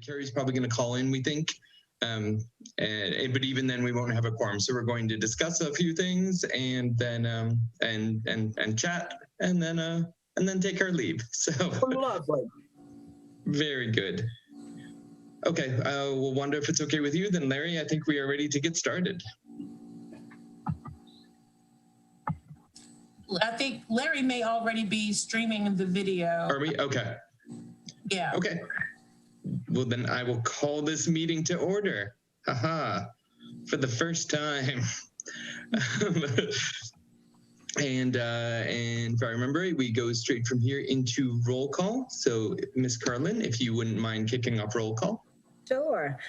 Carrie's probably going to call in, we think. But even then we won't have a quorum. So we're going to discuss a few things and then and chat and then take our leave. So very good. Okay, well, Wanda, if it's okay with you, then Larry, I think we are ready to get started. I think Larry may already be streaming the video. Are we? Okay. Yeah. Okay. Well, then I will call this meeting to order. Haha, for the first time. And if I remember it, we go straight from here into roll call. So, Ms. Carlin, if you wouldn't mind kicking off roll call. Sure.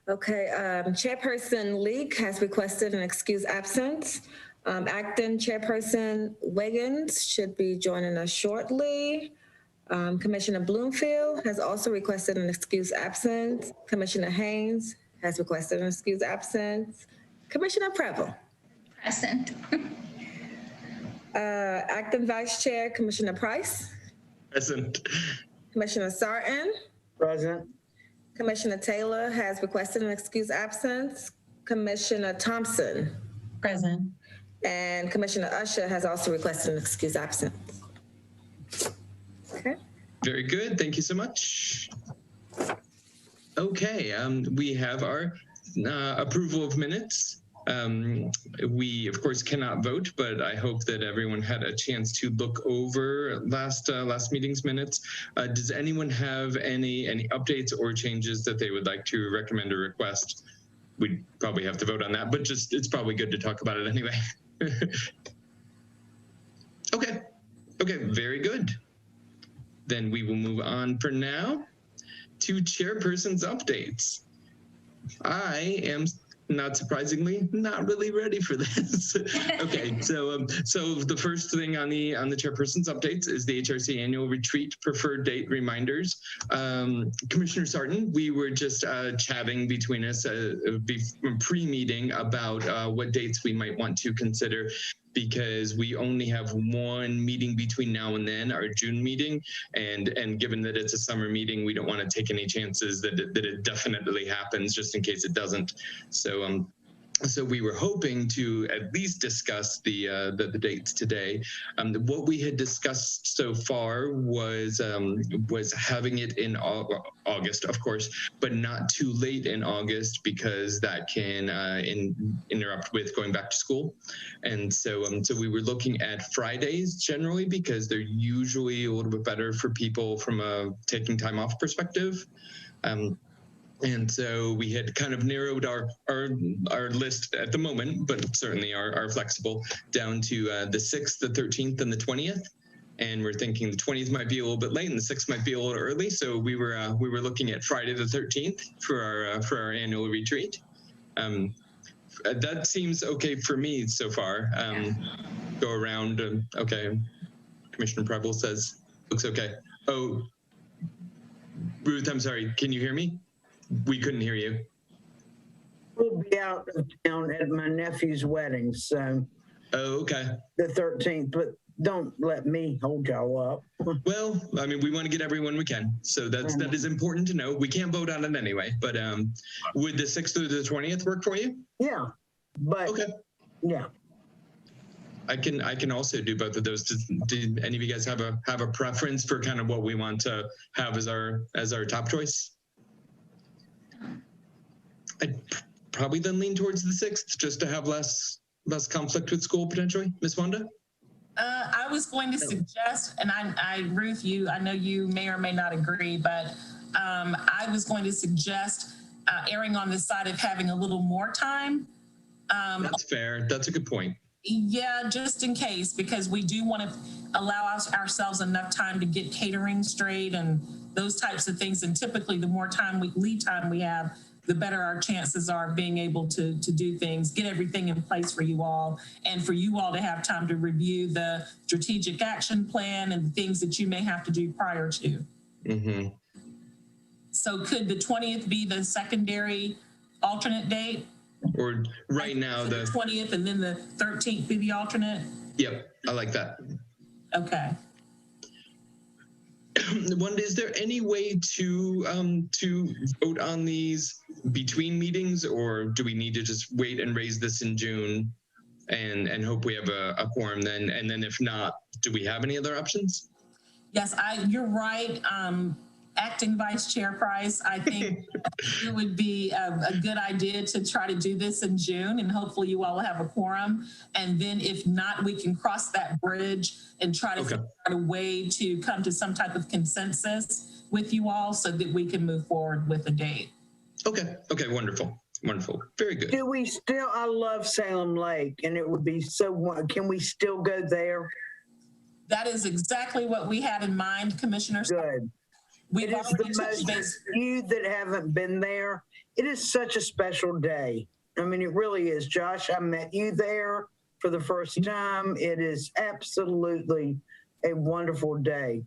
Okay. Chairperson Leek has requested an excuse absence. Acting Chairperson Wiggins should be joining us shortly. Commissioner Bloomfield has also requested an excuse absence. Commissioner Haynes has requested an excuse absence. Commissioner Preble. Present. Acting Vice Chair, Commissioner Price. Present. Commissioner Sarton. Present. Commissioner Taylor has requested an excuse absence. Commissioner Thompson. Present. And Commissioner Usher has also requested an excuse absence. Okay. Very good. Thank you so much. Okay, we have our approval of minutes. We, of course, cannot vote, but I hope that everyone had a chance to look over last meeting's minutes. Does anyone have any updates or changes that they would like to recommend or request? We'd probably have to vote on that, but just it's probably good to talk about it anyway. Okay, very good. Then we will move on for now to chairperson's updates. I am, not surprisingly, not really ready for this. Okay, so the first thing on the chairperson's updates is the HRC annual retreat preferred date reminders. Commissioner Sarton, we were just chatting between us pre-meeting about what dates we might want to consider, because we only have one meeting between now and then, our June meeting, and given that it's a summer meeting, we don't want to take any chances that it definitely happens, just in case it doesn't. So we were hoping to at least discuss the dates today. What we had discussed so far was having it in August, of course, but not too late in August, because that can interrupt with going back to school. And so we were looking at Fridays generally, because they're usually a little bit better for people from a taking time off perspective. And so we had kind of narrowed our list at the moment, but certainly are flexible, down to the 6th, the 13th, and the 20th. And we're thinking the 20th might be a little bit late, and the 6th might be a little early. So we were looking at Friday the 13th for our annual retreat. That seems okay for me so far. Go around. Okay, Commissioner Preble says looks okay. Oh, Ruth, I'm sorry. Can you hear me? We couldn't hear you. We'll be out of town at my nephew's wedding, so. Oh, okay. The 13th, but don't let me hold y'all up. Well, I mean, we want to get everyone we can, so that is important to know. We can't vote on it anyway, but would the 6th or the 20th work for you? Yeah, but okay. Yeah. I can also do both of those. Do any of you guys have a preference for kind of what we want to have as our top choice? I'd probably then lean towards the 6th, just to have less conflict with school potentially. Ms. Wanda? I was going to suggest, and Ruth, I know you may or may not agree, but I was going to suggest erring on the side of having a little more time. That's fair. That's a good point. Yeah, just in case, because we do want to allow ourselves enough time to get catering straight and those types of things. And typically, the more lead time we have, the better our chances are of being able to do things, get everything in place for you all, and for you all to have time to review the strategic action plan and the things that you may have to do prior to. Mm-hmm. So could the 20th be the secondary alternate date? Or right now the 20th and then the 13th be the alternate? Yep, I like that. Okay. Wanda, is there any way to vote on these between meetings, or do we need to just wait and raise this in June and hope we have a quorum then? And then if not, do we have any other options? Yes, you're right. Acting Vice Chair Price, I think it would be a good idea to try to do this in June, and hopefully you all have a quorum. And then if not, we can cross that bridge and try to figure out a way to come to some type of consensus with you all so that we can move forward with a date. Okay, wonderful. Wonderful. Very good. Do we still, I love Salem Lake, and it would be so, can we still go there? That is exactly what we had in mind, Commissioners. Good. We've It is already the touched most, base. you that haven't been there, it is such a special day. I mean, it really is. Josh, I met you there for the first time. It is absolutely a wonderful day.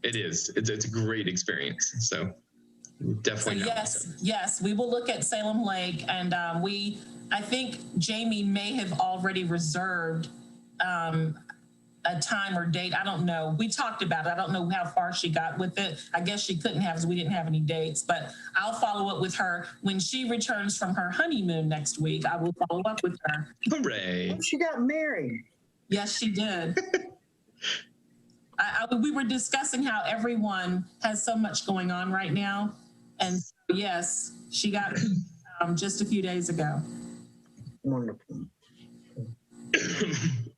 It is. It's a great experience. So definitely. So yes, we will look at Salem Lake, and I think Jamie may have already reserved a time or date. I don't know. We talked about it. I don't know how far she got with it. I guess she couldn't have, because we didn't have any dates, but I'll follow up with her when she returns from her honeymoon next week. I will follow up with her. Hooray. She got married. Yes, she did. We were discussing how everyone has so much going on right now. And yes, she got just a few days ago. Wonderful.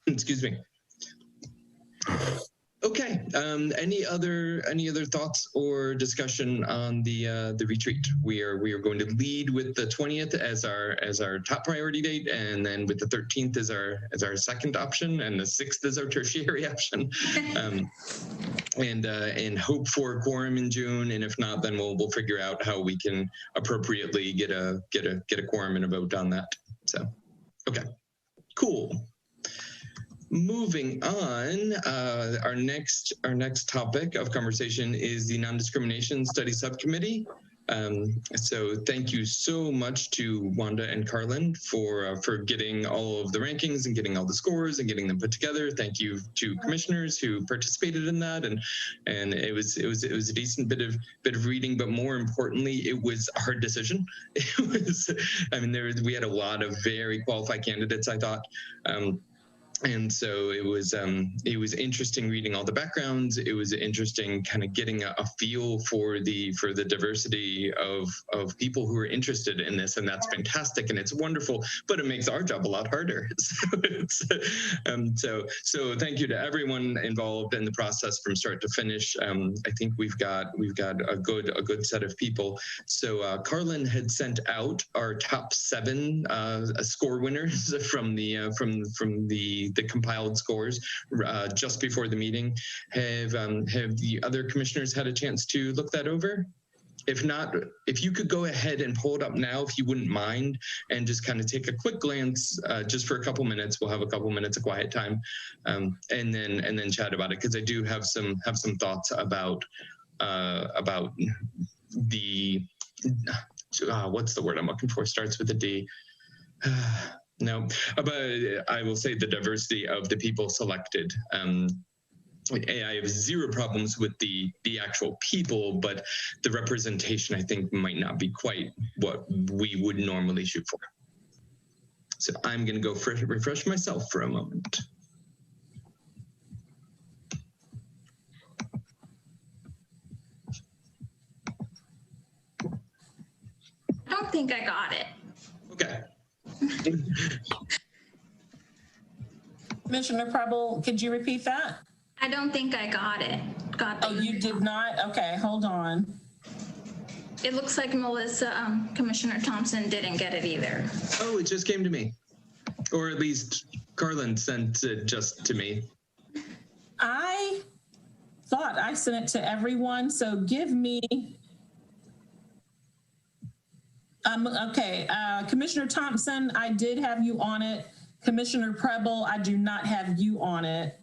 Excuse me. Okay. Any other thoughts or discussion on the retreat? We are going to lead with the 20th as our top priority date, and then with the 13th as our second option, and the 6th is our tertiary option. And hope for a quorum in June, and if not, then we'll figure out how we can appropriately get a quorum and a vote on that. So, okay, cool. Moving on, our next topic of conversation is the Non-Discrimination Study Subcommittee. So thank you so much to Wanda and Carlin for getting all of the rankings and getting all the scores and getting them put together. Thank you to commissioners who participated in that, and it was a decent bit of reading, but more importantly, it was a hard decision. It was, I mean, we had a lot of very qualified candidates, I thought. And so it was interesting reading all the backgrounds. It was interesting kind of getting a feel for the diversity of people who are interested in this, and that's fantastic and it's wonderful. But it makes our job a lot harder. So thank you to everyone involved in the process from start to finish. I think we've got a good set of people. So Carlin had sent out our top 7 score winners from the compiled scores just before the meeting. Have the other commissioners had a chance to look that over? If not, if you could go ahead and pull it up now, if you wouldn't mind, and just kind of take a quick glance, just for a couple minutes. We'll have a couple minutes of quiet time, and then chat about it, because I do have some thoughts about the what's the word I'm looking for? Starts with a D. No, but I will say the diversity of the people selected. I have zero problems with the actual people, but the representation, I think, might not be quite what we would normally shoot for. So I'm going to go refresh myself for a moment. I don't think I got it. Okay. Commissioner Preble, could you repeat that? I don't think I got it. Oh, you did not? Okay, hold on. It looks like Melissa, Commissioner Thompson didn't get it either. Oh, it just came to me. Or at least Carlin sent it just to me. I thought I sent it to everyone, so give me... Okay, Commissioner Thompson, I did have you on it. Commissioner Preble, I do not have you on it.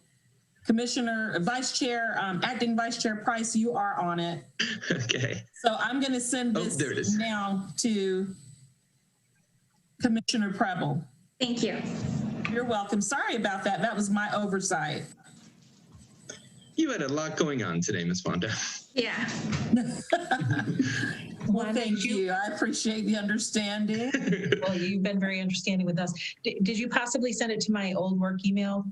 Commissioner Vice Chair, Acting Vice Chair Price, you are on it. Okay. So I'm going to send this now to Commissioner Preble. Thank you. You're welcome. Sorry about that. That was my oversight. You had a lot going on today, Ms. Fonda. Yeah. Well, thank you. I appreciate the understanding. Well, you've been very understanding with us. Did you possibly send it to my old work email?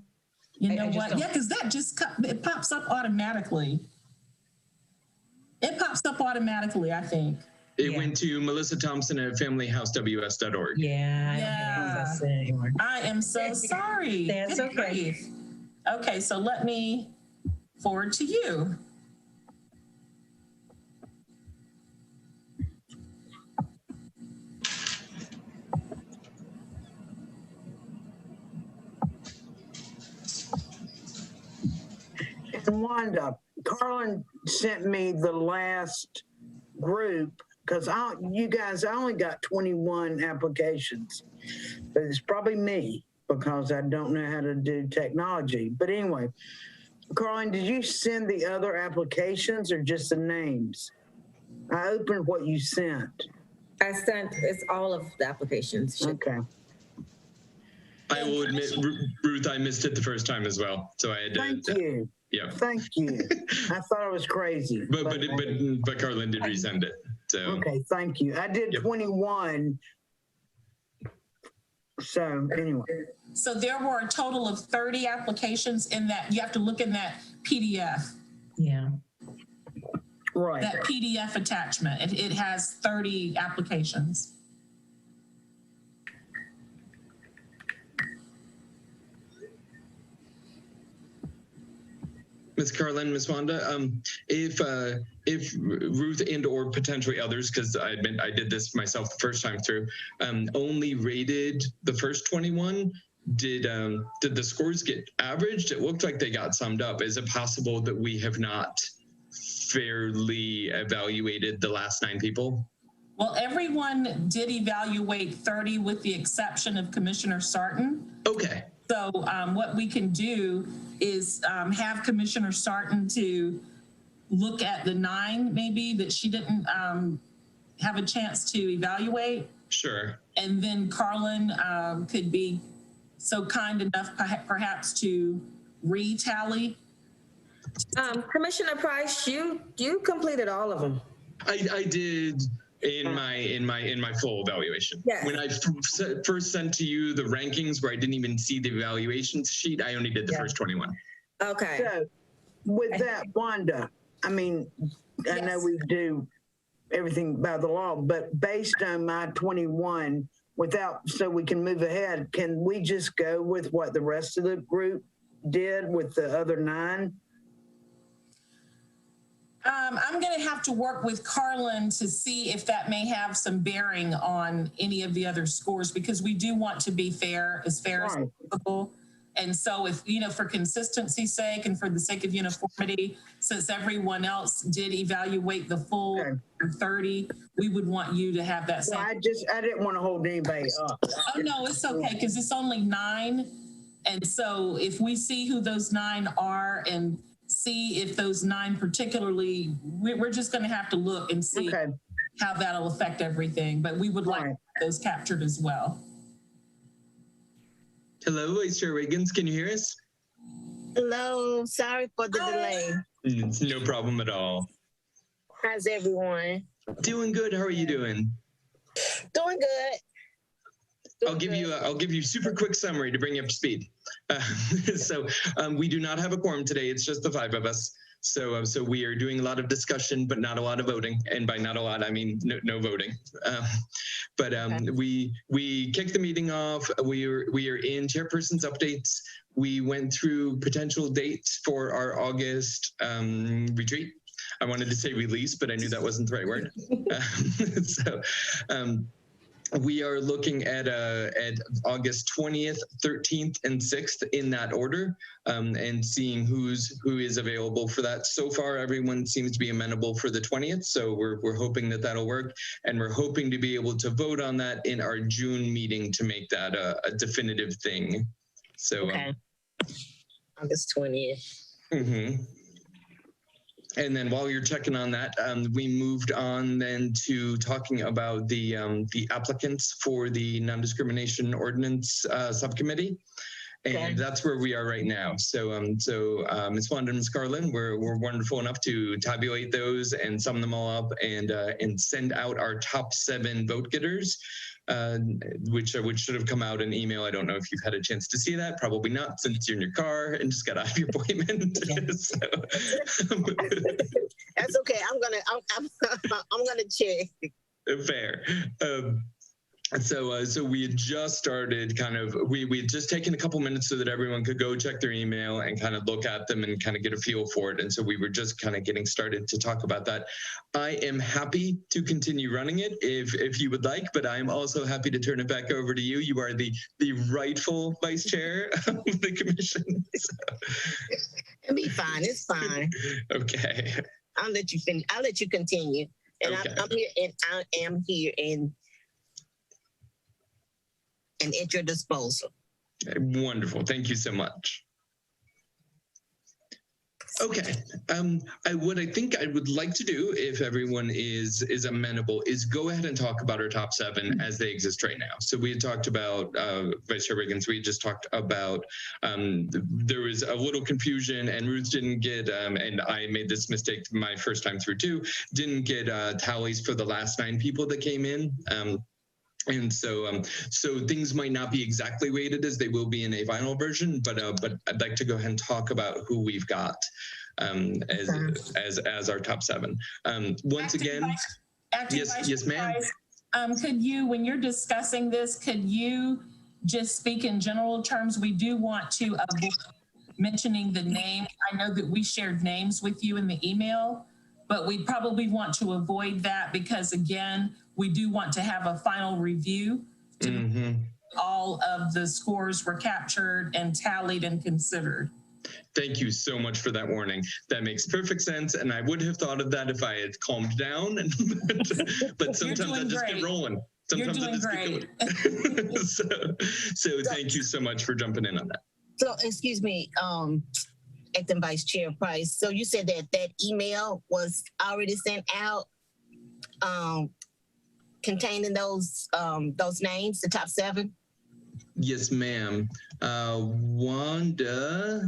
You know I just what? don't- Yeah, because that it pops up automatically. It pops up automatically, I think. It Yeah. went to Melissa Thompson at familyhousews.org. Yeah, I don't Yeah. have access to it anymore. I am so sorry. That's Good okay. grief. Okay, so let me forward to you. And Wanda, Carlin sent me the last group because you guys, I only got 21 applications, but it's probably me because I don't know how to do technology. But anyway, Carlin, did you send the other applications or just the names? I opened what you sent. It's all of the applications. Okay. I will admit, Ruth, I missed it the first time as well. So I had to. Thank you. Yeah. Thank you. I thought I was crazy. But Carlin did resend it. So Okay, thank you. I did Yep. 21. So anyway, So there were a total of 30 applications in that. You have to look in that PDF, Yeah. right. that PDF attachment. It has 30 applications. Ms. Carlin, Ms. Wanda, if Ruth and or potentially others, because I admit I did this myself the first time through, only rated the first 21, did the scores get averaged? It looked like they got summed up. Is it possible that we have not fairly evaluated the last 9 people? Well, everyone did evaluate 30 with the exception of Commissioner Sarton. Okay. So what we can do is have Commissioner Sarton to look at the 9 maybe that she didn't have a chance to evaluate. Sure. And then Carlin could be so kind enough perhaps to retally. Commissioner Price, you completed all of them. I did in my full evaluation. Yes. When I first sent to you the rankings where I didn't even see the evaluation sheet, I only did the first 21. Okay. So with that, Wanda, I mean, I know Yes. we do everything by the law, but based on my 21, so we can move ahead, can we just go with what the rest of the group did with the other 9? I'm going to have to work with Carlin to see if that may have some bearing on any of the other scores, because we do want to be fair as Right. possible. And so if, for consistency's sake and for the sake of uniformity, since everyone else did evaluate the full Okay. 30, we would want you to have that Well, same. I didn't want to hold anybody up. Oh, no, it's okay, because it's only 9. And so if we see who those 9 are and see if those 9 particularly, we're just going to have to look and see Okay. how that'll affect everything. But we would like Right. those captured as well. Hello, Vice Chair Wiggins, can you hear us? Hello, sorry for the delay. It's no problem at all. How's everyone? Doing good. How are you doing? Doing good. I'll give you a super quick summary to bring you up to speed. So we do not have a quorum today. It's just the 5 of us. So we are doing a lot of discussion, but not a lot of voting. And by not a lot, I mean no voting. We kicked the meeting off. We are in chairperson's updates. We went through potential dates for our August retreat. I wanted to say release, but I knew that wasn't the right word. We are looking at August 20th, 13th, and 6th in that order, and seeing who is available for that. So far, everyone seems to be amenable for the 20th, so we're hoping that that'll work, and we're hoping to be able to vote on that in our June meeting to make that a definitive thing. So Okay. August 20th. And then while you're checking on that, we moved on then to talking about the applicants for the non-discrimination ordinance subcommittee. And that's where we are right now. So, Ms. Wanda and Ms. Carlin, we're wonderful enough to tabulate those and sum them all up and send out our top 7 vote getters, which should have come out in email. I don't know if you've had a chance to see that. Probably not, since you're in your car and just got out of your appointment. So, That's okay. I'm gonna check. fair. So we had just started we had just taken a couple minutes so that everyone could go check their email and kind of look at them and kind of get a feel for it. And so we were just kind of getting started to talk about that. I am happy to continue running it if you would like, but I am also happy to turn it back over to you. You are the rightful vice chair of the commission. So. It'll be fine. It's fine. Okay. I'll let you finish. I'll let you continue. And Okay. I'm here, and I am here and at your disposal. Wonderful. Thank you so much. Okay. What I think I would like to do, if everyone is amenable, is go ahead and talk about our top 7 as they exist right now. So we had talked about Vice Chair Wiggins. We had just talked about there was a little confusion, and Ruth didn't get, and I made this mistake my first time through too, didn't get tallies for the last 9 people that came in. And so things might not be exactly weighted as they will be in a final version, but I'd like to go ahead and talk about who we've got as our top 7. Once again, yes, ma'am. Could you, when you're discussing this, could you just speak in general terms? We do want to avoid mentioning the name. I know that we shared names with you in the email, but we probably want to avoid that because, again, we do want to have a final review. All of the scores were captured and tallied and considered. Thank you so much for that warning. That makes perfect sense. And I would have thought of that if I had calmed down. But sometimes I just get rolling. Sometimes I just get going. So thank you so much for jumping in on that. So, excuse me, Acting Vice Chair Price. So you said that email was already sent out, containing those names, the top 7? Yes, ma'am.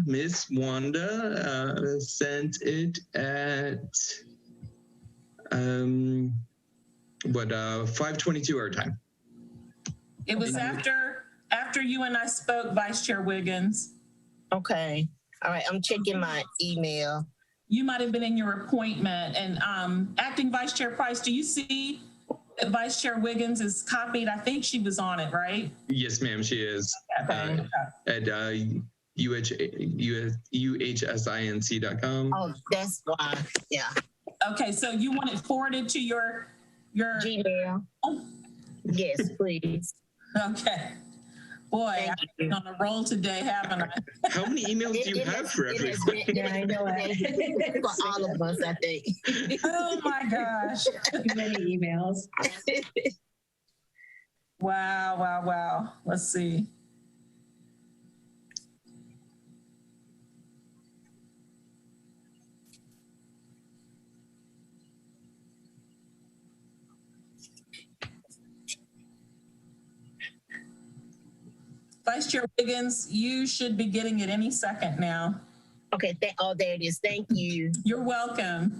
Miss Wanda sent it at 5:22 our time. It was after you and I spoke, Vice Chair Wiggins. Okay. All right. I'm checking my email. You might have been in your appointment. And Acting Vice Chair Price, do you see that Vice Chair Wiggins is copied? I think she was on it, right? Yes, ma'am, she is. Okay. At uhsinc.com. Oh, that's why. Yeah. Okay, so you want it forwarded to your Gmail. Oh. Yes, please. Okay. Boy, I've been on a roll today, haven't I? How many emails do you have for everyone? Yeah, I know it. For all of us, I think. Oh my gosh. Many emails. Wow. Let's see. Vice Chair Wiggins, you should be getting it any second now. Okay, there it is. Thank you. You're welcome.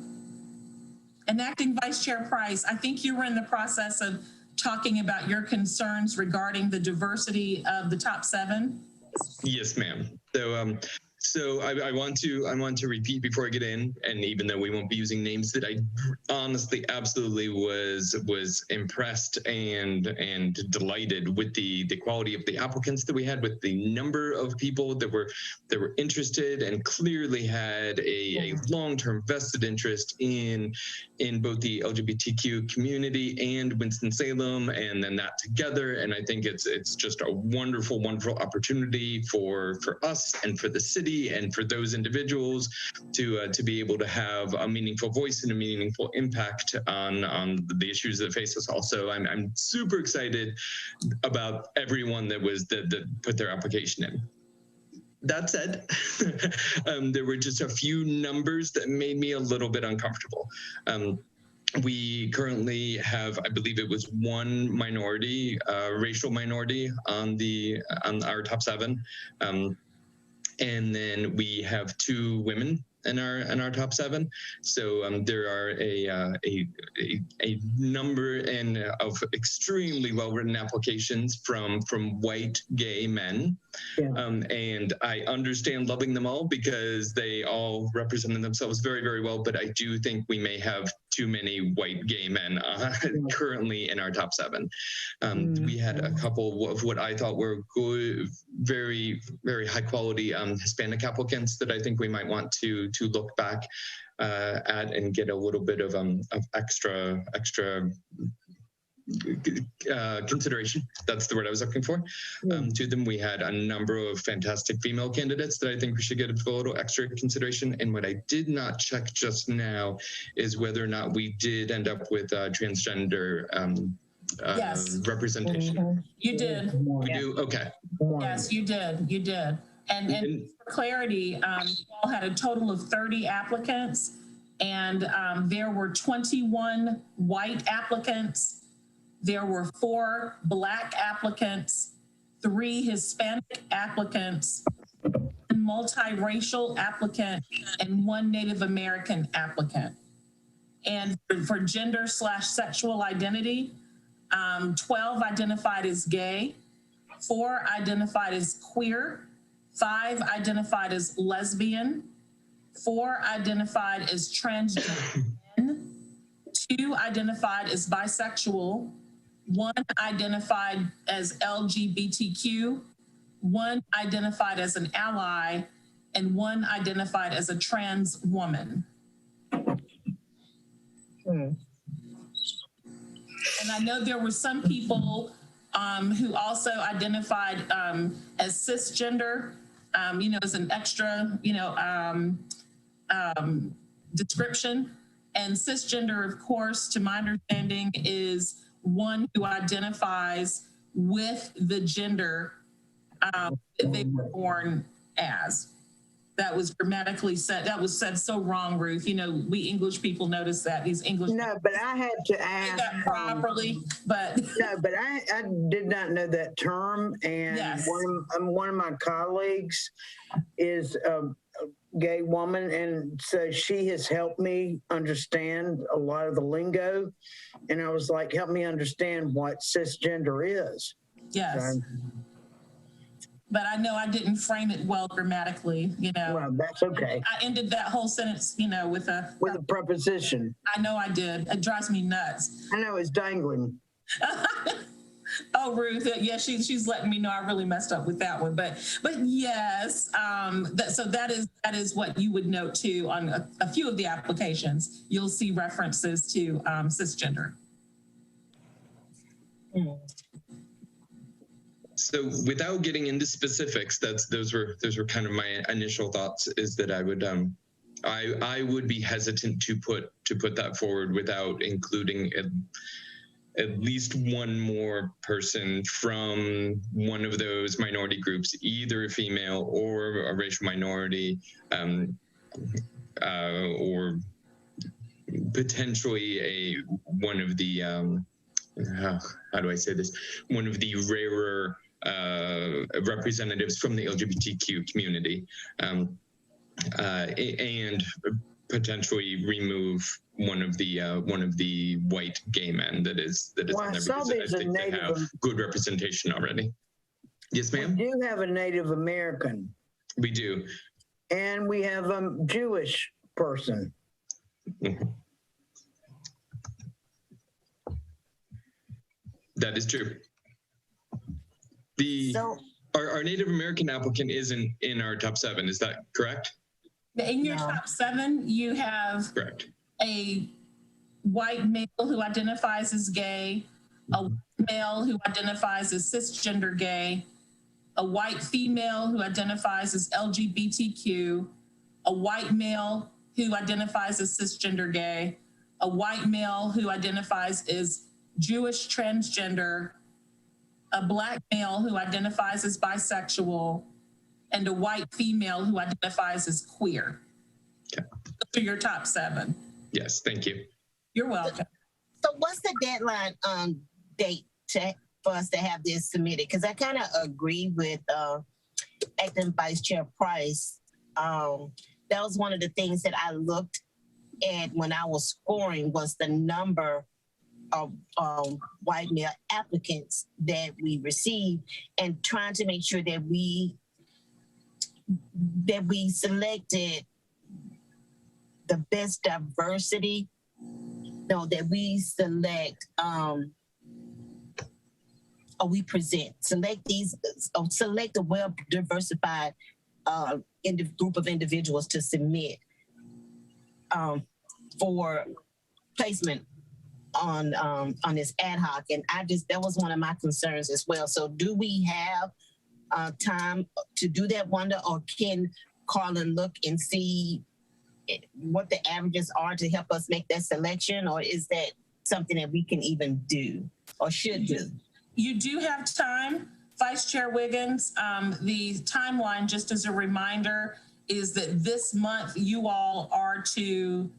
And Acting Vice Chair Price, I think you were in the process of talking about your concerns regarding the diversity of the top 7. Yes, ma'am. So I want to repeat before I get in, and even though we won't be using names, that I honestly absolutely was impressed and delighted with the quality of the applicants that we had, with the number of people that were interested and clearly had a long-term vested interest in both the LGBTQ community and Winston-Salem, and then that together. And I think it's just a wonderful opportunity for us and for the city and for those individuals to be able to have a meaningful voice and a meaningful impact on the issues that face us all. So I'm super excited about everyone that put their application in. That said, there were just a few numbers that made me a little bit uncomfortable. we currently have, I believe it was one minority, racial minority on our top 7. And then we have 2 women in our top 7. So there are a number of extremely well-written applications from white gay men. Yeah. And I understand loving them all because they all represented themselves very, very well. But I do think we may have too many white gay men currently in our top 7. We had a couple of what I thought were good, very, very high quality Hispanic applicants that I think we might want to look back at and get a little bit of extra consideration. That's the word I was looking for. To them, we had a number of fantastic female candidates that I think we should get a little extra consideration. And what I did not check just now is whether or not we did end up with transgender Yes. representation. You did. We do? Okay. Yes, you did. You did. And for clarity, you all had a total of 30 applicants, and there were 21 white applicants. There were 4 Black applicants, 3 Hispanic applicants, 1 multiracial applicant, and 1 Native American applicant. And for gender/sexual identity, 12 identified as gay, 4 identified as queer, 5 identified as lesbian, 4 identified as transgender, 2 identified as bisexual, 1 identified as LGBTQ, 1 identified as an ally, and 1 identified as a trans woman. And I know there were some people who also identified as cisgender, as an extra, description. And cisgender, of course, to my understanding, is one who identifies with the gender that they were born as. That was grammatically said. That was said so wrong, Ruth. We English people notice that. These English. No, but I had to ask. That properly, but. No, but I did not know that term. And yes. one of my colleagues is a gay woman. And so she has helped me understand a lot of the lingo. And I was like, help me understand what cisgender is. Yes. So, but I know I didn't frame it well grammatically, Well, that's okay. I ended that whole sentence, with a preposition. I know I did. It drives me nuts. I know, it's dangling. Oh, Ruth, yeah, she's letting me know I really messed up with that one. But yes, so that is what you would note too on a few of the applications. You'll see references to cisgender. So without getting into specifics, those were kind of my initial thoughts, is that I would be hesitant to put that forward without including at least one more person from one of those minority groups, either a female or a racial minority, or potentially one of the how do I say this? One of the rarer representatives from the LGBTQ community, and potentially remove one of the white gay men that is in there, because I think they have good representation already. Yes, ma'am. We do have a Native American. We do. And we have a Jewish person. Mm-hmm. That is true. Our Native American applicant isn't in our top 7. Is that correct? In your top 7, you have correct a white male who identifies as gay, a white male who identifies as cisgender gay, a white female who identifies as LGBTQ, a white male who identifies as cisgender gay, a white male who identifies as Jewish transgender, a Black male who identifies as bisexual, and a white female who identifies as queer. Okay. Those are your top 7. Yes, thank you. You're welcome. So what's the deadline date for us to have this submitted? Because I kind of agree with Acting Vice Chair Price. That was one of the things that I looked at when I was scoring, was the number of white male applicants that we received, and trying to make sure that we selected the best diversity. No, that we select or we present, select a well diversified group of individuals to submit for placement on this ad hoc. And that was one of my concerns as well. So do we have time to do that, Wanda, or can Carlin look and see what the averages are to help us make that selection? Or is that something that we can even do or should do? You do have time, Vice Chair Wiggins. The timeline, just as a reminder, is that this month you all are to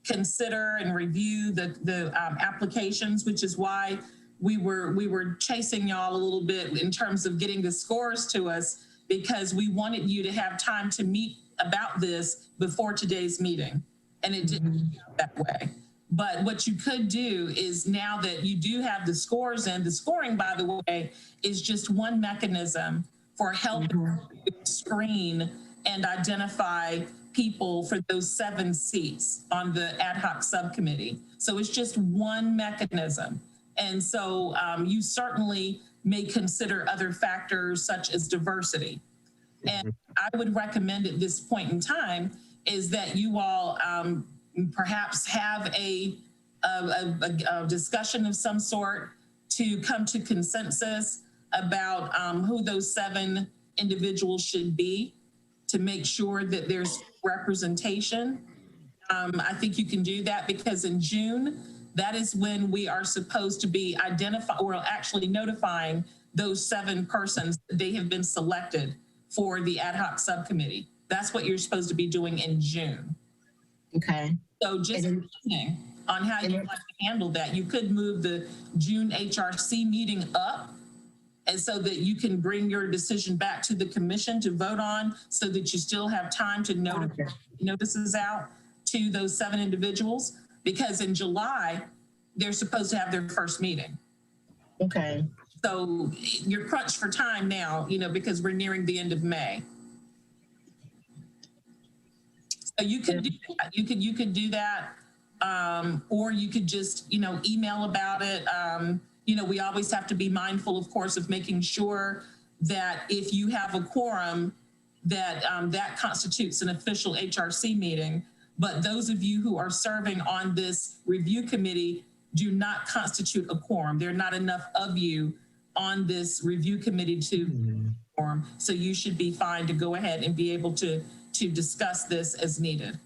consider and review the applications, which is why we were chasing y'all a little bit in terms of getting the scores to us, because we wanted you to have time to meet about this before today's meeting, and it didn't work out that way. But what you could do is, now that you do have the scores in, the scoring, by the way, is just one mechanism for helping screen and identify people for those 7 seats on the ad hoc subcommittee. So it's just one mechanism. And so you certainly may consider other factors such as diversity. And I would recommend at this point in time is that you all perhaps have a discussion of some sort to come to consensus about who those 7 individuals should be, to make sure that there's representation. I think you can do that, because in June, that is when we are supposed to be notifying those 7 persons that they have been selected for the ad hoc subcommittee. That's what you're supposed to be doing in June. Okay. So just thinking on how you'd like to handle that. You could move the June HRC meeting up, and so that you can bring your decision back to the commission to vote on, so that you still have time to notices out to those 7 individuals, because in July, they're supposed to have their first meeting. Okay. So you're crunched for time now, because we're nearing the end of May. So you could do that. You could do that, or you could just, email about it. We always have to be mindful, of course, of making sure that if you have a quorum, that that constitutes an official HRC meeting. But those of you who are serving on this review committee do not constitute a quorum. There are not enough of you on this review committee to quorum. So you should be fine to go ahead and be able to discuss this as needed.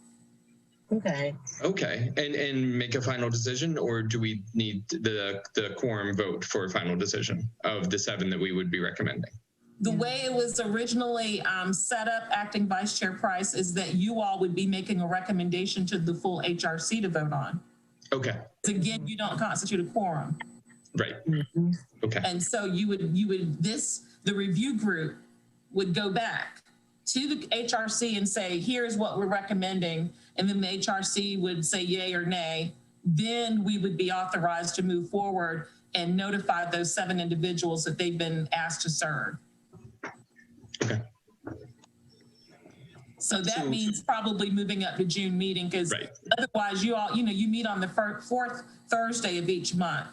Okay. Okay, and make a final decision, or do we need the quorum vote for a final decision of the 7 that we would be recommending? The way it was originally set up, Acting Vice Chair Price, is that you all would be making a recommendation to the full HRC to vote on. Okay. Again, you don't constitute a quorum. Right. Okay. And so the review group would go back to the HRC and say, here's what we're recommending. And then the HRC would say yay or nay. Then we would be authorized to move forward and notify those 7 individuals that they've been asked to serve. Okay. So that means probably moving up to June meeting, because otherwise you all, you meet on the 4th Thursday of each month.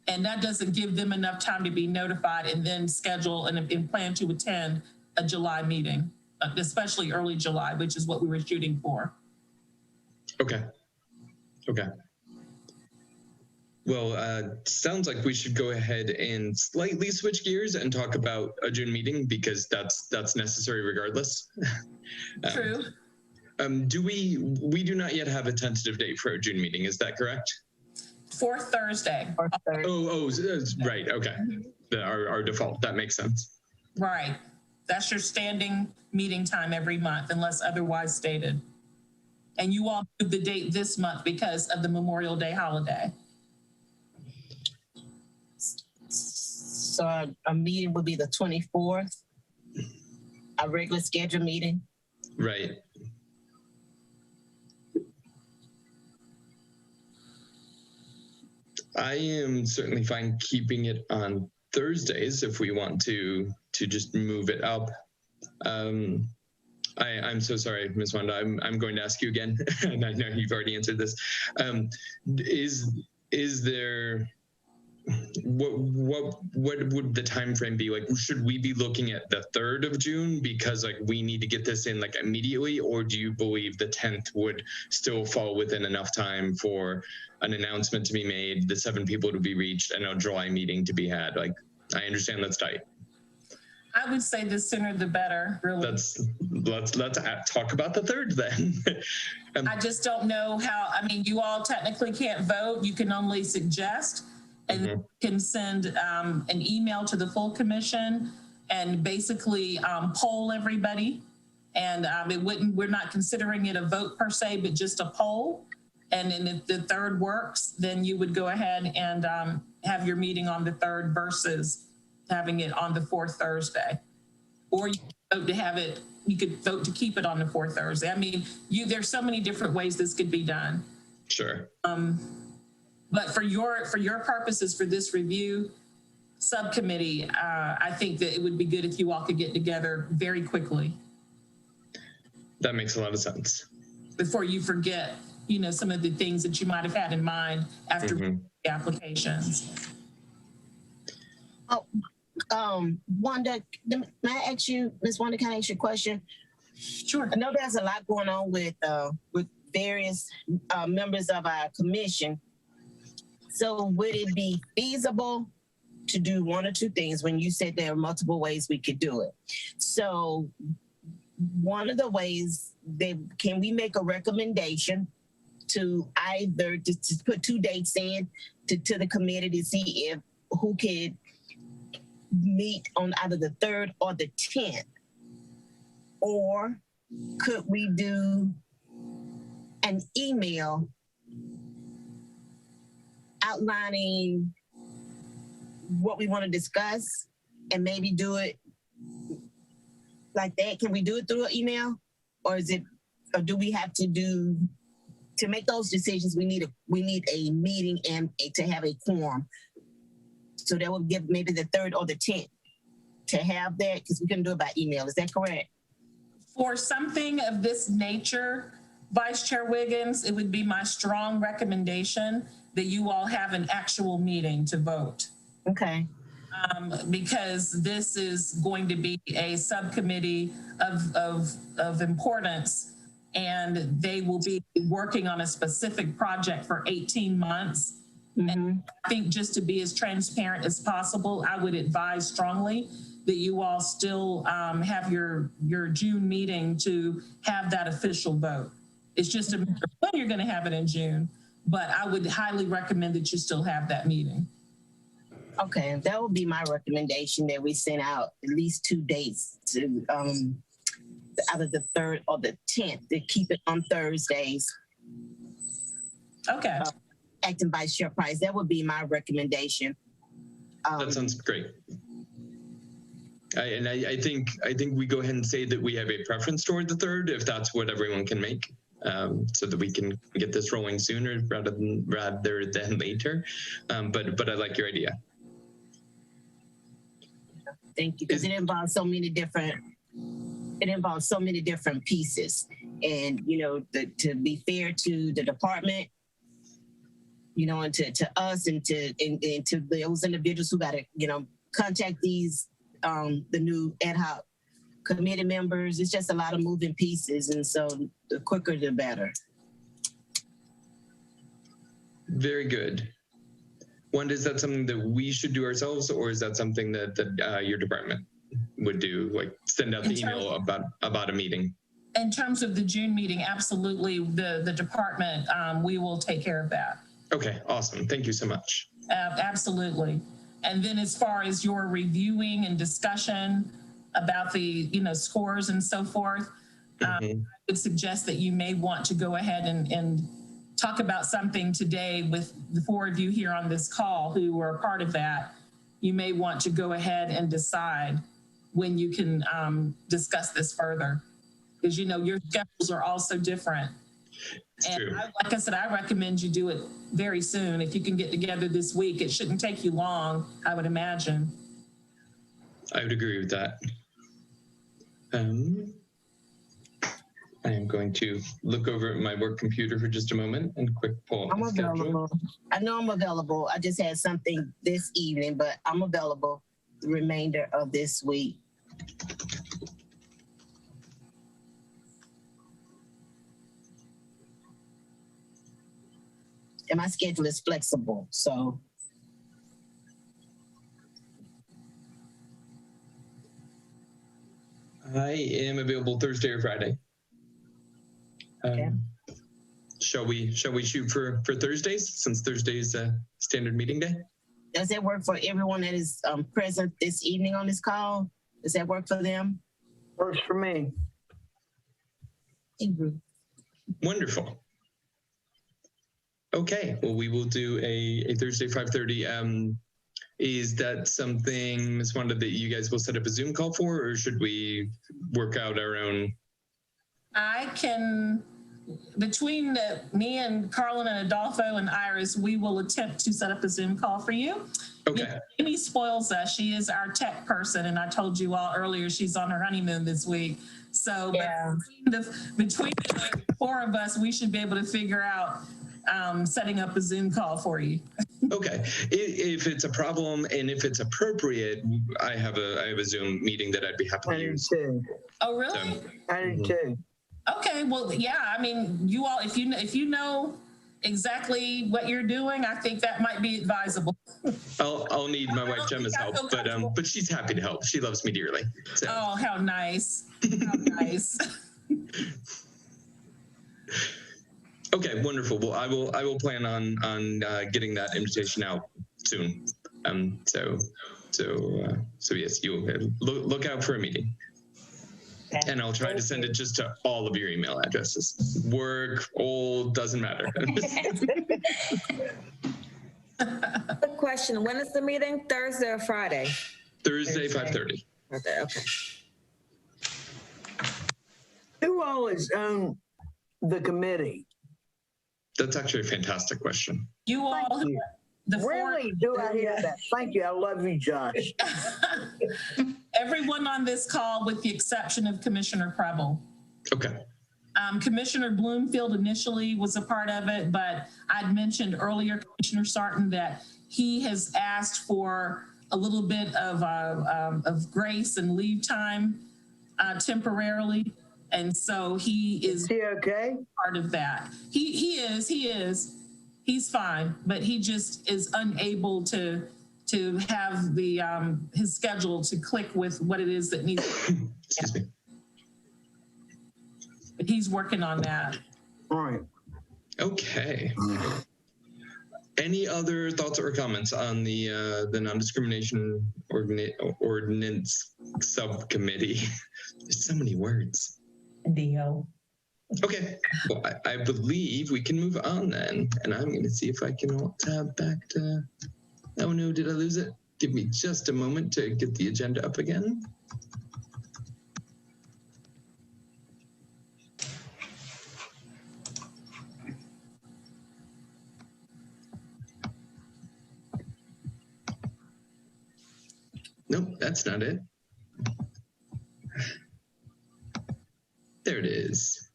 And that doesn't give them enough time to be notified and then schedule and plan to attend a July meeting, especially early July, which is what we were shooting for. Okay. Okay. Well, sounds like we should go ahead and slightly switch gears and talk about a June meeting, because that's necessary regardless. True. We do not yet have a tentative date for a June meeting. Is that correct? 4th Thursday. Oh, right. Okay. Our default. That makes sense. Right. That's your standing meeting time every month, unless otherwise stated. And you all moved the date this month because of the Memorial Day holiday. So our meeting will be the 24th, our regular scheduled meeting. Right. I am certainly fine keeping it on Thursdays if we want to just move it up. I'm so sorry, Ms. Wanda. I'm going to ask you again, and I know you've already answered this. Is there what would the time frame be? Like, should we be looking at the 3rd of June because like we need to get this in like immediately, or do you believe the 10th would still fall within enough time for an announcement to be made, the 7 people to be reached, and a July meeting to be had? Like, I understand that's tight. I would say the sooner the better, really. Let's talk about the 3rd then. I just don't know how, I mean, you all technically can't vote. You can only suggest, and you can send an email to the full commission and basically poll everybody. And we're not considering it a vote per se, but just a poll. And then if the 3rd works, then you would go ahead and have your meeting on the 3rd versus having it on the 4th Thursday. Or you could vote to have it, you could vote to keep it on the 4th Thursday. I mean, there's so many different ways this could be done. Sure. But for your purposes for this review subcommittee, I think that it would be good if you all could get together very quickly. That makes a lot of sense. Before you forget, you know, some of the things that you might have had in mind after the applications. Wanda, may I ask you, Ms. Wanda, can I ask you a question? Sure. I know there's a lot going on with various members of our commission. So would it be feasible to do one or two things when you said there are multiple ways we could do it? So one of the ways can we make a recommendation to either to put 2 dates in to the committee to see if who could meet on either the 3rd or the 10th? Or could we do an email outlining what we want to discuss and maybe do it like that? Can we do it through an email? Or do we have to make those decisions, we need a meeting and to have a quorum? So that would give maybe the 3rd or the 10th to have that, because we couldn't do it by email. Is that correct? For something of this nature, Vice Chair Wiggins, it would be my strong recommendation that you all have an actual meeting to vote. Okay. Because this is going to be a subcommittee of importance, and they will be working on a specific project for 18 months. And I think just to be as transparent as possible, I would advise strongly that you all still have your June meeting to have that official vote. It's just a matter of when you're going to have it in June, but I would highly recommend that you still have that meeting. Okay, that would be my recommendation, that we send out at least 2 dates to either the 3rd or the 10th, to keep it on Thursdays. Okay. Acting Vice Chair Price, that would be my recommendation. That sounds great. I think we go ahead and say that we have a preference toward the 3rd, if that's what everyone can make, so that we can get this rolling sooner rather than later. But I like your idea. Thank you, because it involves so many different pieces, and you know, to be fair to the department, you know, and to us, and to those individuals who got to, you know, contact these the new ad hoc committee members. It's just a lot of moving pieces, and so the quicker the better. Very good. Wanda, is that something that we should do ourselves, or is that something that your department would do, like send out the email about a meeting? In terms of the June meeting, absolutely, the department, we will take care of that. Okay, awesome. Thank you so much. Absolutely. And then as far as your reviewing and discussion about the, you know, scores and so forth, Mhm. I would suggest that you may want to go ahead and talk about something today with the four of you here on this call who were a part of that. You may want to go ahead and decide when you can discuss this further, because your schedules are also different. It's And true. like I said, I recommend you do it very soon. If you can get together this week, it shouldn't take you long, I would imagine. I would agree with that. I am going to look over at my work computer for just a moment and quick pull up I'm the schedule. available. I know I'm available. I just had something this evening, but I'm available the remainder of this week. And my schedule is flexible, so. I am available Thursday or Friday. Okay. Shall we shoot for Thursdays, since Thursday's a standard meeting day? Does that work for everyone that is present this evening on this call? Does that work for them? Works for me. Wonderful. Okay, well, we will do a Thursday 5:30. Is that something, Ms. Wanda, that you guys will set up a Zoom call for, or should we work out our own? I can, between me and Carlin and Adolfo and Iris, we will attempt to set up a Zoom call for you. Okay. Amy spoils us. She is our tech person, and I told you all earlier she's on her honeymoon this week. So Yeah. between the four of us, we should be able to figure out setting up a Zoom call for you. Okay. If it's a problem and if it's appropriate, I have a Zoom meeting that I'd be happy I to do use. too. Oh, really? So, I do too. Okay. Well, yeah. I mean, you all, if you know exactly what you're doing, I think that might be advisable. I'll need my wife Gemma's help, but she's happy to help. She loves me dearly. So. Oh, how nice. How nice. Okay, wonderful. Well, I will plan on getting that invitation out soon. So yes, you look out for a meeting, and I'll try to send it just to all of your email addresses. Work, old, doesn't matter. Quick question, when is the meeting? Thursday or Friday? Thursday, 5:30. Okay, okay. Who all is on the committee? That's actually a fantastic question. You all, Thank you. the four, Rarely do I hear that. Thank you. I love you, Josh. everyone on this call, with the exception of Commissioner Preble. Okay. Commissioner Bloomfield initially was a part of it, but I'd mentioned earlier, Commissioner Sarton, that he has asked for a little bit of grace and leave time temporarily. And so he is Is he okay? part of that. He is. He's fine, but he just is unable to have the his schedule to click with what it is that needs. Excuse me. But he's working on that. All right. Okay. Any other thoughts or comments on the non-discrimination ordinance subcommittee? There's so many words. Dio. Okay, well, I believe we can move on then, and I'm going to see if I can alt tab back to. Oh no, did I lose it? Give me just a moment to get the agenda up again. Nope, that's not it. There it is.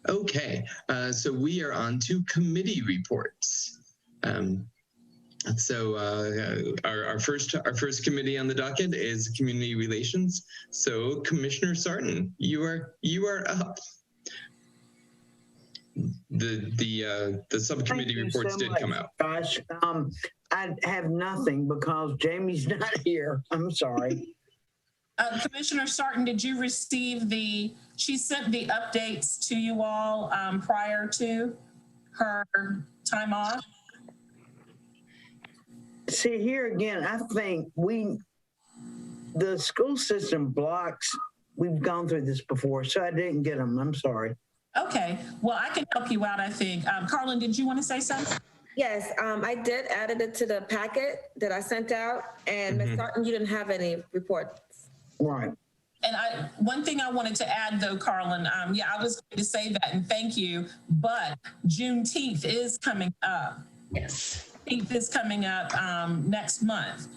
Okay, so we are on to committee reports. Our first committee on the docket is community relations. So Commissioner Sarton, you are up. The subcommittee Thank you reports so did much, come out. Josh. I have nothing because Jamie's not here. I'm sorry. Commissioner Sarton, did you receive she sent the updates to you all prior to her time off? See, here again, I think the school system blocks we've gone through this before, so I didn't get them. I'm sorry. Okay, well, I can help you out, I think. Carlin, did you want to say something? Yes, I did added it to the packet that I sent out, and Ms. Sarton, you didn't have any reports. Right. And one thing I wanted to add though, Carlin, yeah, I was going to say that and thank you, but Juneteenth is coming up. Yes. Juneteenth is coming up next month.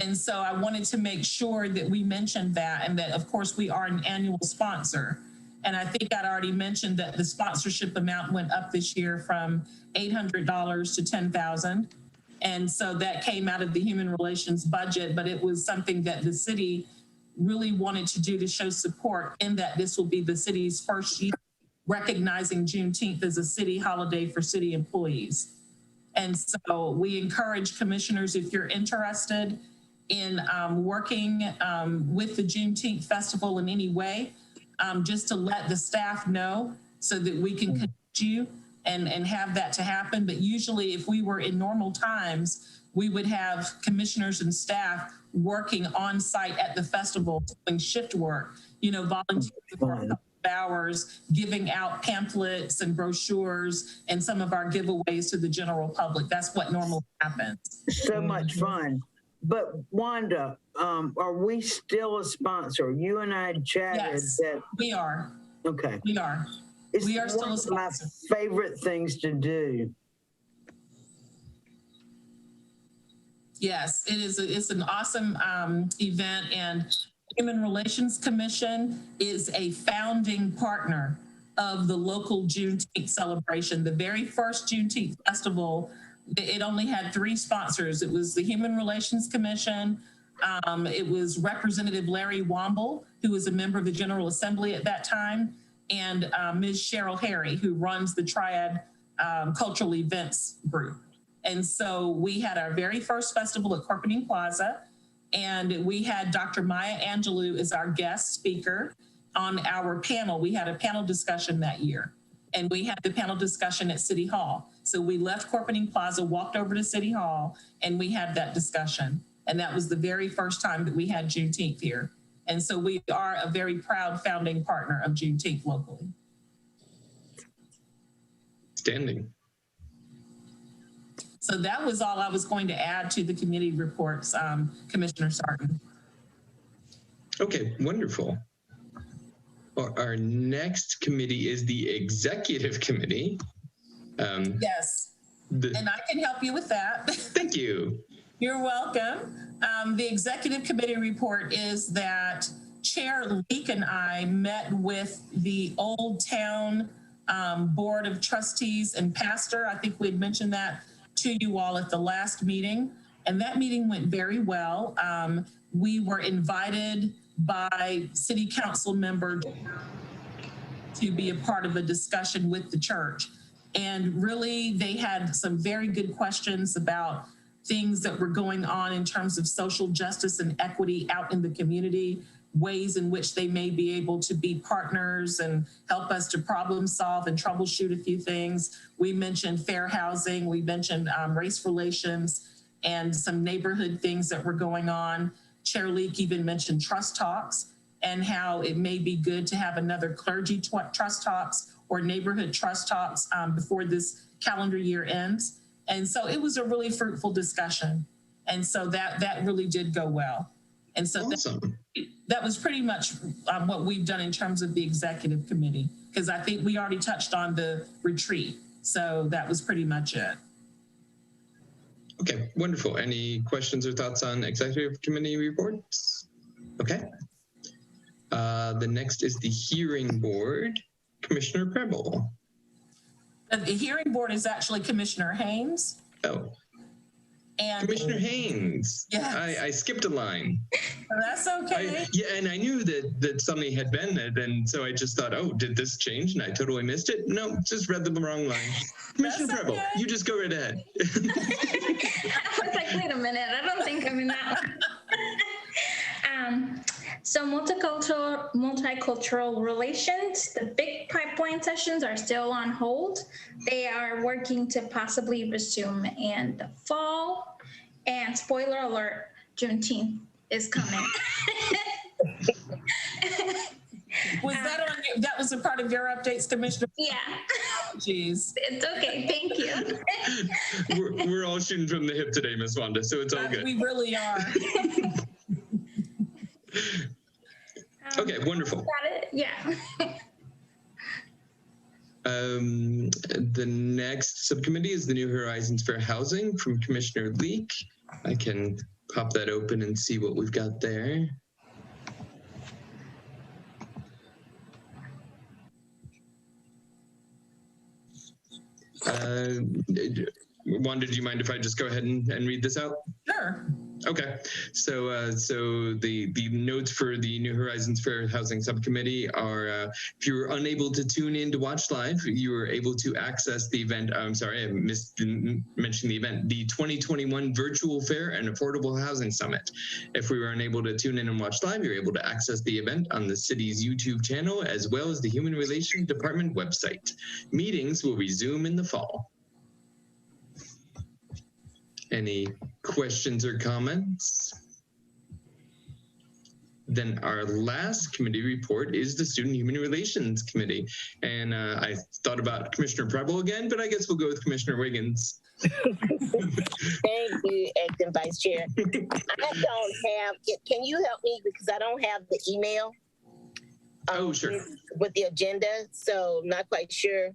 And so I wanted to make sure that we mentioned that, and that of course we are an annual sponsor. And I think I'd already mentioned that the sponsorship amount went up this year from $800 to $10,000. And so that came out of the human relations budget, but it was something that the city really wanted to do to show support, in that this will be the city's first year recognizing Juneteenth as a city holiday for city employees. And so we encourage commissioners, if you're interested in working with the Juneteenth festival in any way, just to let the staff know so that we can connect you and have that to happen. But usually if we were in normal times, we would have commissioners and staff working on site at the festival, doing shift work, you know, volunteering for a couple of hours, giving out pamphlets and brochures and some of our giveaways to the general public. That's what normally happens. So much fun. But Wanda, are we still a sponsor? You and I chatted Yes, that. we are. Okay. We are. It's We are still one a of my sponsor. favorite things to do. Yes, it is. It's an awesome event, and Human Relations Commission is a founding partner of the local Juneteenth celebration. The very first Juneteenth festival, it only had 3 sponsors. It was the Human Relations Commission. It was Representative Larry Womble, who was a member of the General Assembly at that time, and Ms. Cheryl Harry, who runs the Triad Cultural Events Group. And so we had our very first festival at Corpening Plaza, and we had Dr. Maya Angelou as our guest speaker on our panel. We had a panel discussion that year, and we had the panel discussion at City Hall. So we left Corpening Plaza, walked over to City Hall, and we had that discussion. And that was the very first time that we had Juneteenth here. And so we are a very proud founding partner of Juneteenth locally. Standing. So that was all I was going to add to the committee reports, Commissioner Sarton. Okay, wonderful. Our next committee is the Executive Committee. Yes, and I can help you with that. Thank you. You're welcome. The Executive Committee report is that Chair Leak and I met with the Old Town Board of Trustees and Pastor. I think we had mentioned that to you all at the last meeting, and that meeting went very well. We were invited by City Council member to be a part of a discussion with the church. And really, they had some very good questions about things that were going on in terms of social justice and equity out in the community, ways in which they may be able to be partners and help us to problem solve and troubleshoot a few things. We mentioned fair housing, we mentioned race relations, and some neighborhood things that were going on. Chair Leak even mentioned trust talks and how it may be good to have another clergy trust talks or neighborhood trust talks before this calendar year ends. And so it was a really fruitful discussion. And so that really did go well. And so Awesome. that was pretty much what we've done in terms of the executive committee, because I think we already touched on the retreat. So that was pretty much it. Okay, wonderful. Any questions or thoughts on executive committee reports? Okay. The next is the hearing board, Commissioner Preble. The hearing board is actually Commissioner Haynes. Oh, And Commissioner Haynes. Yes. I skipped a line. That's okay. Yeah, and I knew that somebody had been it, and so I just thought, oh, did this change? And I totally missed it. No, just read the wrong line. Commissioner Preble, okay. you just go right ahead. I was like, wait a minute, I don't think I'm in that one. So multicultural relations, the big pipeline sessions are still on hold. They are working to possibly resume in the fall. And spoiler alert, Juneteenth is coming. Was that on, that was a part of your updates, Commissioner? Yeah, Jeez. it's okay. Thank you. We're all shooting from the hip today, Miss Wanda, so it's all good. We really are. Okay, wonderful. Got it. Yeah. The next subcommittee is the New Horizons for Housing from Commissioner Leek. I can pop that open and see what we've got there. Wanda, do you mind if I just go ahead and read this out? Sure. Okay, so the notes for the New Horizons Fair Housing Subcommittee are: if you were unable to tune in to watch live, you were able to access the event. I'm sorry, I missed mentioning the event, the 2021 Virtual Fair and Affordable Housing Summit. If we were unable to tune in and watch live, you're able to access the event on the city's YouTube channel as well as the Human Relations Department website. Meetings will resume in the fall. Any questions or comments? Then our last committee report is the Student Human Relations Committee. And I thought about Commissioner Preble again, but I guess we'll go with Commissioner Wiggins. Thank you, Acting Vice Chair. I don't have, can you help me because I don't have the email? Oh, sure. With the agenda, so I'm not quite sure.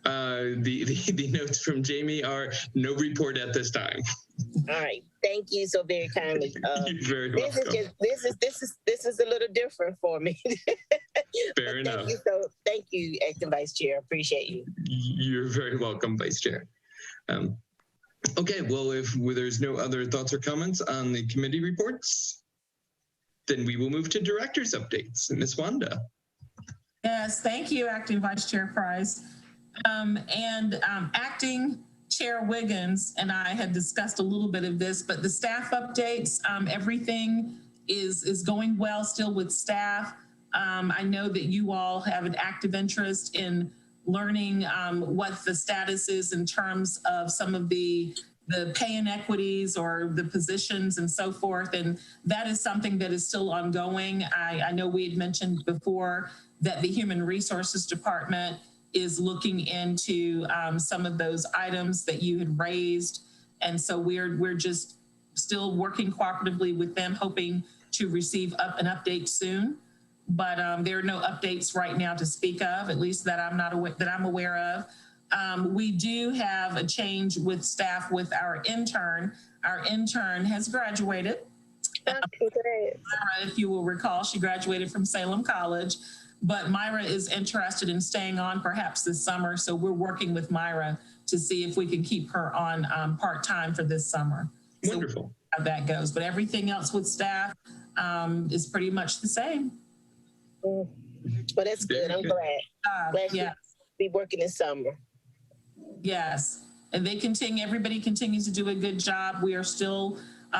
The notes from Jamie are no report at this time. All right, thank you so very kindly. You're very welcome. This is a little different for me. Fair enough. Thank you, Acting Vice Chair. Appreciate you. You're very welcome, Vice Chair. Okay, well, if there's no other thoughts or comments on the committee reports, then we will move to director's updates. Ms. Wanda. Yes, thank you, Acting Vice Chair Price. Acting Chair Wiggins and I had discussed a little bit of this, but the staff updates, everything is going well still with staff. I know that you all have an active interest in learning what the status is in terms of some of the pay inequities or the positions and so forth. And that is something that is still ongoing. I know we had mentioned before that the Human Resources Department is looking into some of those items that you had raised. And so we're just still working cooperatively with them, hoping to receive an update soon. But there are no updates right now to speak of, at least that I'm aware of. We do have a change with staff with our intern. Our intern has graduated. If you will recall, she graduated from Salem College. But Myra is interested in staying on perhaps this summer. So we're working with Myra to see if we can keep her on part-time for this summer. Wonderful. So how that goes. But everything else with staff is pretty much the same. Well, that's good. I'm glad. Yeah. Be working this summer. Yes. And everybody continues to do a good job. We are still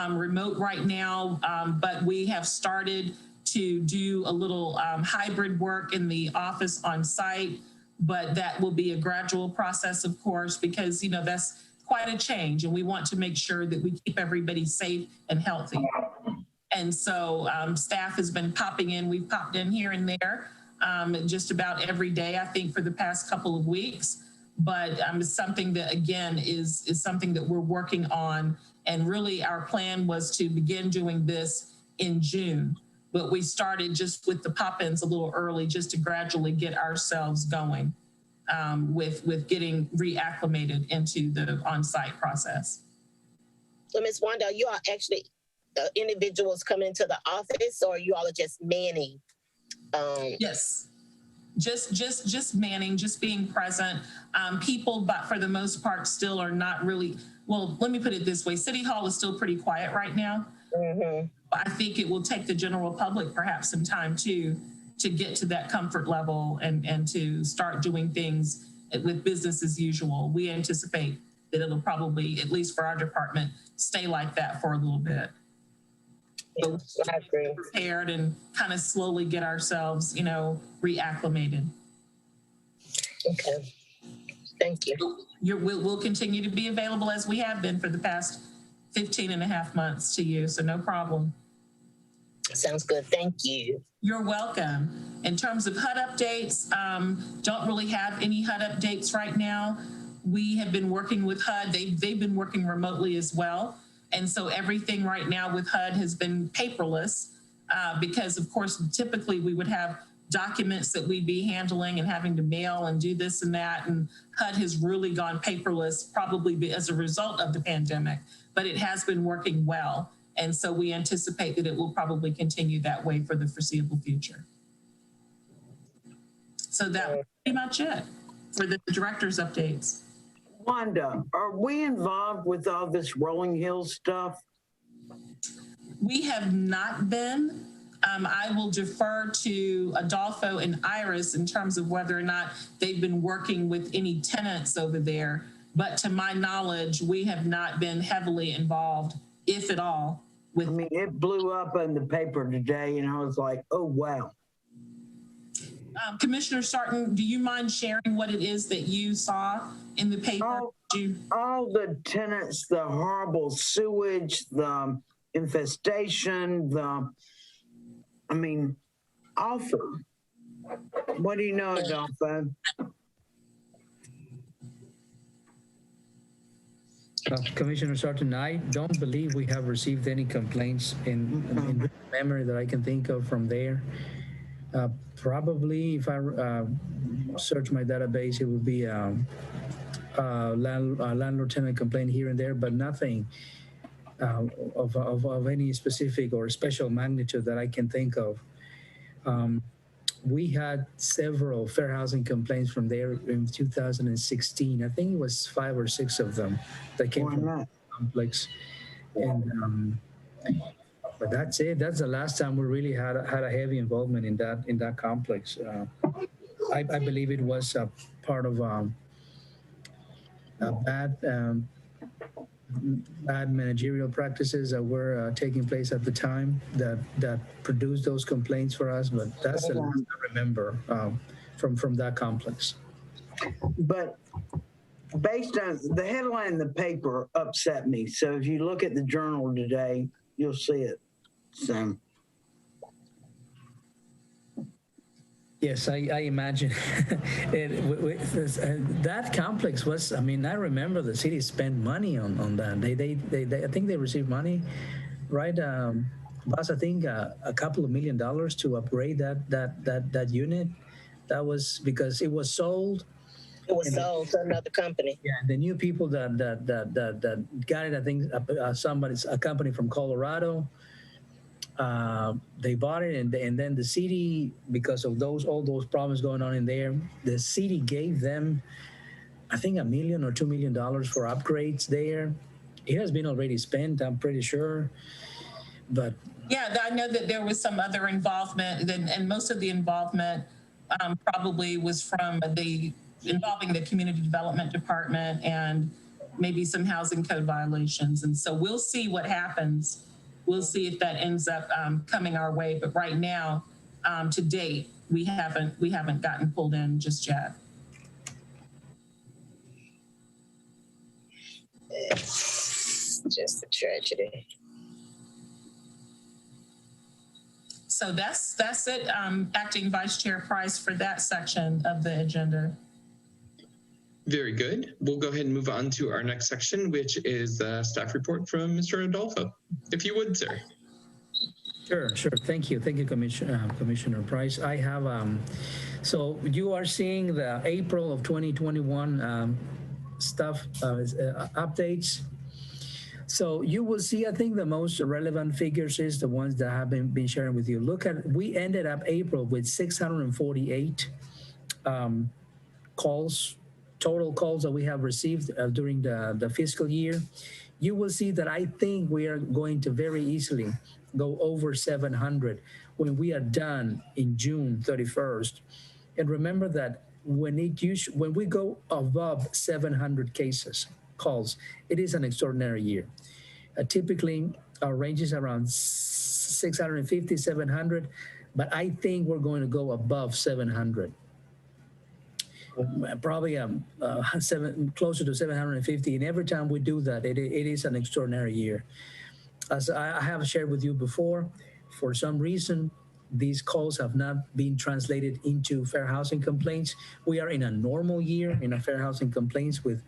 remote right now, but we have started to do a little hybrid work in the office on site, but that will be a gradual process, of course, because, you know, that's quite a change and we want to make sure that we keep everybody safe and healthy. And so staff has been popping in. We've popped in here and there just about every day, I think, for the past couple of weeks. But it's something that, again, is something that we're working on. And really our plan was to begin doing this in June. But we started just with the pop-ins a little early just to gradually get ourselves going with getting reacclimated into the on-site process. So Ms. Wanda, you all actually individuals coming into the office or you all are just manning? Yes, just manning, just being present. People, but for the most part, still are not really, well, let me put it this way. City Hall is still pretty quiet right now. Mm-hmm. I think it will take the general public perhaps some time to get to that comfort level and to start doing things with business as usual. We anticipate that it'll probably, at least for our department, stay like that for a little bit. Yeah, I agree. Prepared and kind of slowly get ourselves, you know, reacclimated. Okay, thank you. We'll continue to be available as we have been for the past 15 and a half months to you, so no problem. Sounds good. Thank you. You're welcome. In terms of HUD updates, don't really have any HUD updates right now. We have been working with HUD. They've been working remotely as well. And so everything right now with HUD has been paperless because, of course, typically we would have documents that we'd be handling and having to mail and do this and that. And HUD has really gone paperless, probably as a result of the pandemic, but it has been working well. And so we anticipate that it will probably continue that way for the foreseeable future. So that's pretty much it for the director's updates. Wanda, are we involved with all this Rolling Hills stuff? We have not been. I will defer to Adolfo and Iris in terms of whether or not they've been working with any tenants over there. But to my knowledge, we have not been heavily involved, if at all. I mean, it blew up in the paper today, and I was like, oh, wow. Commissioner Sarton, do you mind sharing what it is that you saw in the paper? All the tenants, the horrible sewage, the infestation, I mean, awful. What do you know, Adolfo? Commissioner Sarton, I don't believe we have received any complaints in memory that I can think of from there. Probably, if I search my database, it would be a landlord-tenant complaint here and there, but nothing of any specific or special magnitude that I can think of. We had several fair housing complaints from there in 2016. I think it was 5 or 6 of them that came from the complex. And but that's it. That's the last time we really had a heavy involvement in that complex. I believe it was a part of a bad managerial practices that were taking place at the time that produced those complaints for us. But that's the last I remember from that complex. But based on the headline in the paper upset me. So if you look at the journal today, you'll see it. So. Yes, I imagine that complex was. I mean, I remember the city spent money on that. They I think they received money, right? Boss, I think a couple of $1 million to upgrade that unit. That was because it was sold. It was sold to another company. Yeah, the new people that got it, I think a company from Colorado. They bought it, and then the city, because of all those problems going on in there, the city gave them, I think, $1 million or $2 million for upgrades there. It has been already spent, I'm pretty sure, but yeah, I know that there was some other involvement, and most of the involvement probably was from involving the community development department and maybe some housing code violations. And so we'll see what happens. We'll see if that ends up coming our way. But right now, to date, we haven't gotten pulled in just yet. It's just a tragedy. So that's it. Acting Vice Chair Price for that section of the agenda. Very good. We'll go ahead and move on to our next section, which is the staff report from Mr. Adolfo. If you would, sir. Sure. Thank you, Commissioner Price. I have, so you are seeing the April of 2021 stuff, updates. So you will see, I think the most relevant figures is the ones that have been sharing with you. Look at, we ended up April with 648 calls, total calls that we have received during the fiscal year. You will see that I think we are going to very easily go over 700 when we are done in June 31st. And remember that when we go above 700 calls, it is an extraordinary year. Typically, our range is around 650, 700, but I think we're going to go above 700. Probably closer to 750. And every time we do that, it is an extraordinary year. As I have shared with you before, for some reason, these calls have not been translated into fair housing complaints. We are in a normal year in a fair housing complaints with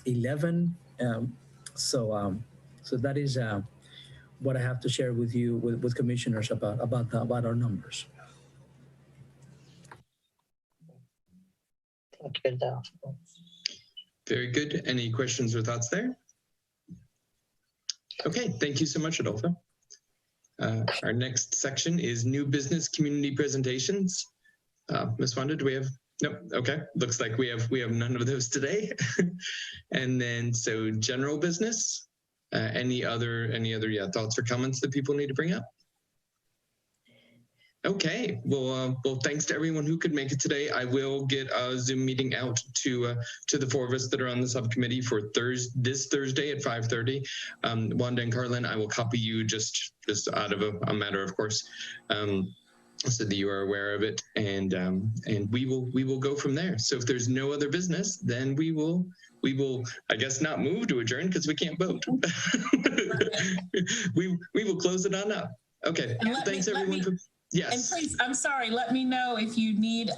11. So that is what I have to share with you, with commissioners about our numbers. Thank you, Adolfo. Very good. Any questions or thoughts there? Okay, thank you so much, Adolfo. Our next section is new business community presentations. Ms. Wanda, do we have? Nope. Okay. Looks like we have none of those today. And then so general business. Any other thoughts or comments that people need to bring up? Okay. Well, thanks to everyone who could make it today. I will get a Zoom meeting out to the 4 of us that are on the subcommittee for this Thursday at 5:30. Wanda and Carlin, I will copy you just out of a matter of course, so that you are aware of it, and we will go from there. So if there's no other business, then we will I guess not move to adjourn because we can't vote. we will close it on up. Okay. Thanks everyone for. Yes. And please, I'm sorry, let me know if you need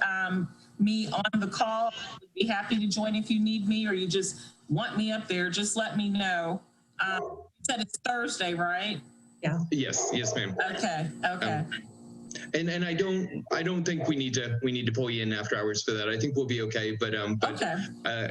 me on the call. I'd be happy to join if you need me, or you just want me up there, just let me know. You said it's Thursday, right? Yeah. Yes, ma'am. Okay. And I don't think we need to pull you in after hours for that. I think we'll be okay. But okay.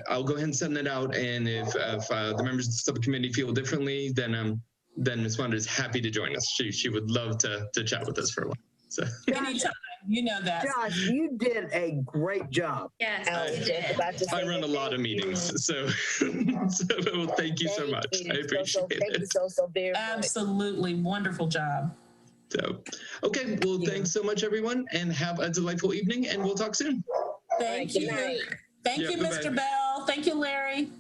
I'll go ahead and send that out. And if the members of the subcommittee feel differently, then Ms. Wanda is happy to join us. She would love to chat with us for a while. So. Anytime, you know that. Josh, you did a great job. Yes, you did. I run a lot of meetings, so well, thank you so much. I appreciate it. Thank you so very much. Absolutely, wonderful job. So, okay, well, thanks so much, everyone, and have a delightful evening, and we'll talk soon. Thank you. Thank you, Mr. Bell. Thank you, Larry.